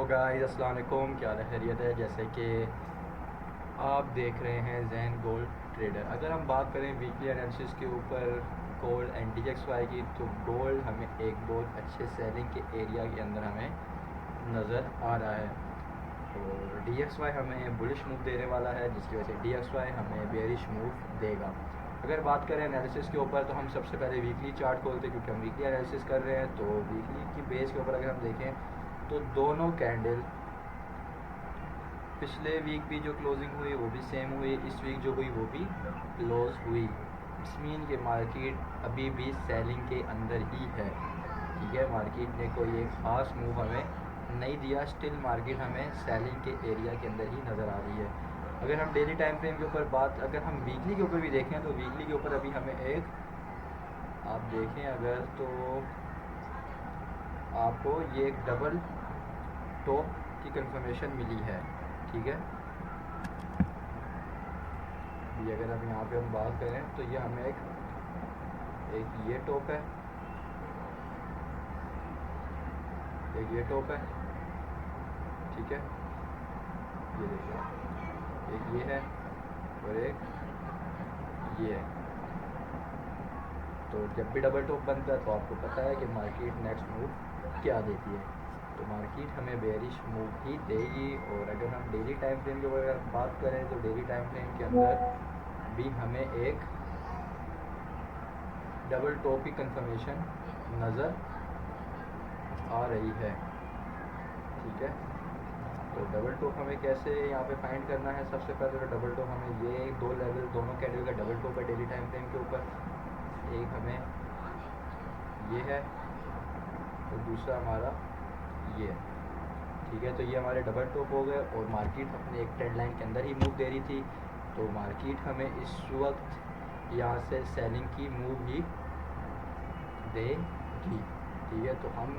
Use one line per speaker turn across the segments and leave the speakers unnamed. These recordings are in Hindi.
गाइस अस्सलाम वालेकुम, क्या खैरियत है। जैसे कि आप देख रहे हैं जैन गोल्ड ट्रेडर। अगर हम बात करें वीकली एनालिसिस के ऊपर गोल्ड एंड DXY की, तो गोल्ड हमें एक बहुत अच्छे सेलिंग के एरिया के अंदर हमें नज़र आ रहा है और DXY हमें बुलिश मूव देने वाला है, जिसकी वजह से DXY हमें बेरिश मूव देगा। अगर बात करें एनालिसिस के ऊपर, तो हम सबसे पहले वीकली चार्ट खोलते हैं, क्योंकि हम वीकली एनालिसिस कर रहे हैं। तो वीकली की बेस के ऊपर अगर हम देखें तो दोनों कैंडल पिछले वीक भी जो क्लोजिंग हुई वो भी सेम हुई, इस वीक जो हुई वो भी क्लोज हुई। इट्स मीन कि मार्केट अभी भी सेलिंग के अंदर ही है। ठीक है, मार्केट ने कोई एक ख़ास मूव हमें नहीं दिया, स्टिल मार्केट हमें सेलिंग के एरिया के अंदर ही नज़र आ रही है। अगर हम डेली टाइम फ्रेम के ऊपर बात, अगर हम वीकली के ऊपर भी देखें, तो वीकली के ऊपर अभी हमें एक, आप देखें अगर, तो आपको ये एक डबल टॉप की कंफर्मेशन मिली है। ठीक है, ये अगर हम यहाँ पे हम बात करें तो ये हमें एक ये टॉप है, एक ये टॉप है। ठीक है, ये देखिए, एक ये है और एक ये है। तो जब भी डबल टॉप बनता है तो आपको पता है कि मार्केट नेक्स्ट मूव क्या देती है। तो मार्केट हमें बेरिश मूव ही देगी। और अगर हम डेली टाइम फ्रेम के ऊपर बात करें तो डेली टाइम फ्रेम के अंदर भी हमें एक डबल टॉप की कंफर्मेशन नज़र आ रही है। ठीक है, तो डबल टॉप हमें कैसे यहाँ पे फाइंड करना है। सबसे पहले तो डबल टॉप हमें ये दो लेवल, दोनों कैंडल का डबल टॉप है डेली टाइम फ्रेम के ऊपर। एक हमें ये है और दूसरा हमारा ये है। ठीक है, तो ये हमारे डबल टॉप हो गए और मार्केट अपने एक ट्रेंड लाइन के अंदर ही मूव दे रही थी। तो मार्केट हमें इस वक्त यहाँ से सेलिंग की मूव ही देगी। ठीक है, तो हम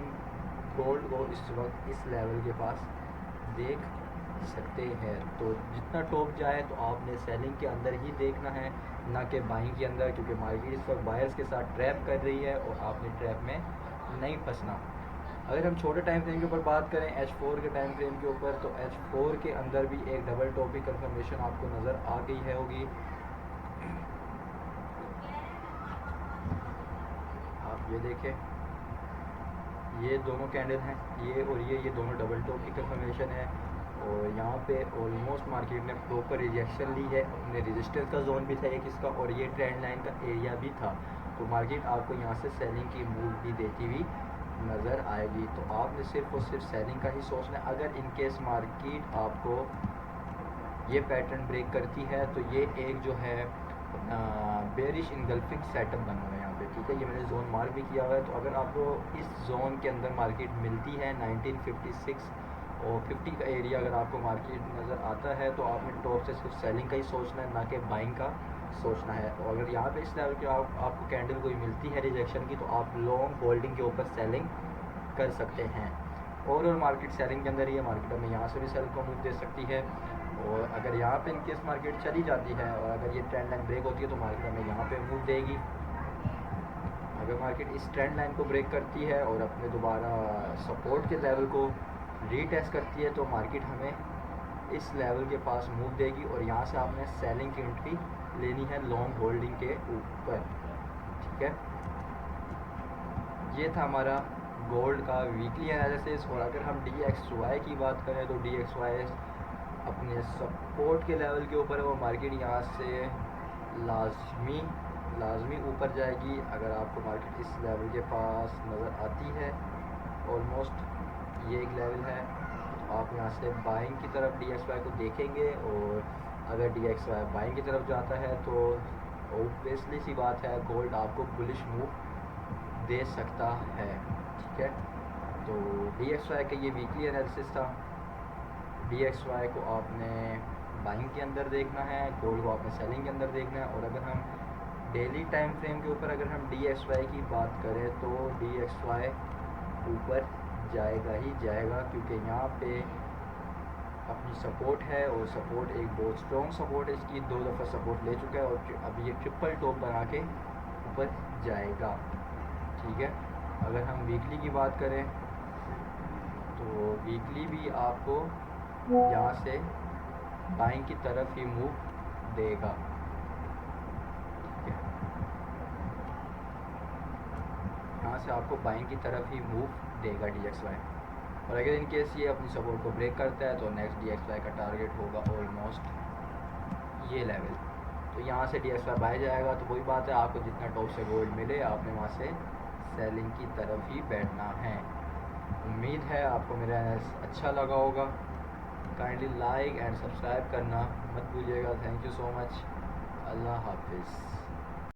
गोल्ड को इस वक्त इस लेवल के पास देख सकते हैं। तो जितना टॉप जाए तो आपने सेलिंग के अंदर ही देखना है, ना कि बाइंग के अंदर, क्योंकि मार्केट इस वक्त बायर्स के साथ ट्रैप कर रही है और आपने ट्रैप में नहीं फंसना। अगर हम छोटे टाइम फ्रेम के ऊपर बात करें, H4 के टाइम फ्रेम के ऊपर, तो H4 के अंदर भी एक डबल टॉप की कंफर्मेशन आपको नज़र आ गई है होगी। आप ये देखें, ये दोनों कैंडल हैं, ये और ये दोनों डबल टॉप की कंफर्मेशन है। और यहाँ पे ऑलमोस्ट मार्केट ने प्रॉपर रिजेक्शन ली है, अपने रेजिस्टेंस का जोन भी था एक इसका, और ये ट्रेंड लाइन का एरिया भी था। तो मार्केट आपको यहाँ से सेलिंग की मूव भी देती हुई नज़र आएगी। तो आपने सिर्फ और सिर्फ सेलिंग का ही सोचना है। अगर इन केस मार्केट आपको ये पैटर्न ब्रेक करती है तो ये एक जो है बेरिश इनगल्फिंग सेटअप बना हुआ है यहाँ पे। ठीक है, ये मैंने जोन मार्क भी किया हुआ है। तो अगर आपको इस जोन के अंदर मार्केट मिलती है 1956 और 50 का एरिया अगर आपको मार्केट नज़र आता है, तो आपने टॉप से सिर्फ सेलिंग का ही सोचना है, ना कि बाइंग का सोचना है। और अगर यहाँ पे इस लेवल की आपको कैंडल कोई मिलती है रिजेक्शन की, तो आप लॉन्ग होल्डिंग के ऊपर सेलिंग कर सकते हैं। और मार्केट सेलिंग के अंदर ही है, मार्केट हमें यहाँ से भी सेल को मूव दे सकती है। और अगर यहाँ पे इनकेस मार्केट चली जाती है और अगर ये ट्रेंड लाइन ब्रेक होती है, तो मार्केट हमें यहाँ पे मूव देगी। अगर मार्केट इस ट्रेंड लाइन को ब्रेक करती है और अपने दोबारा सपोर्ट के लेवल को रीटेस्ट करती है, तो मार्केट हमें इस लेवल के पास मूव देगी और यहाँ से आपने सेलिंग की एंट्री लेनी है लॉन्ग होल्डिंग के ऊपर। ठीक है, ये था हमारा गोल्ड का वीकली एनालिसिस। और अगर हम DXY की बात करें, तो DXY अपने सपोर्ट के लेवल के ऊपर है। वो मार्केट यहाँ से लाजमी ऊपर जाएगी। अगर आपको मार्केट इस लेवल के पास नज़र आती है, ऑलमोस्ट ये एक लेवल है, तो आप यहाँ से बाइंग की तरफ DXY को देखेंगे। और अगर DXY बाइंग की तरफ जाता है तो ऑब्वियसली सी बात है, गोल्ड आपको बुलिश मूव दे सकता है। ठीक है, तो DXY का ये वीकली एनालिसिस था। DXY को आपने बाइंग के अंदर देखना है, गोल्ड को आपने सेलिंग के अंदर देखना है। और अगर हम डेली टाइम फ्रेम के ऊपर अगर हम DXY की बात करें, तो DXY ऊपर जाएगा ही जाएगा, क्योंकि यहाँ पे अपनी सपोर्ट है और सपोर्ट एक बहुत स्ट्रॉन्ग सपोर्ट है इसकी। 2 दफ़ा सपोर्ट ले चुका है और अभी ये ट्रिपल टॉप बना के ऊपर जाएगा। ठीक है, अगर हम वीकली की बात करें तो तो वीकली भी आपको यहाँ से बाइंग की तरफ ही मूव देगा। यहाँ से आपको बाइंग की तरफ ही मूव देगा DXY। और अगर इन केस ये अपनी सपोर्ट को ब्रेक करता है तो नेक्स्ट DXY का टारगेट होगा ऑलमोस्ट ये लेवल। तो यहाँ से DXY बाय जाएगा। तो वही बात है, आपको जितना टॉप से गोल्ड मिले आपने वहाँ से सेलिंग की तरफ ही बैठना है। उम्मीद है आपको मेरा अच्छा लगा होगा। काइंडली लाइक एंड सब्सक्राइब करना मत भूलिएगा। Thank you so much. अल्लाह हाफिज़।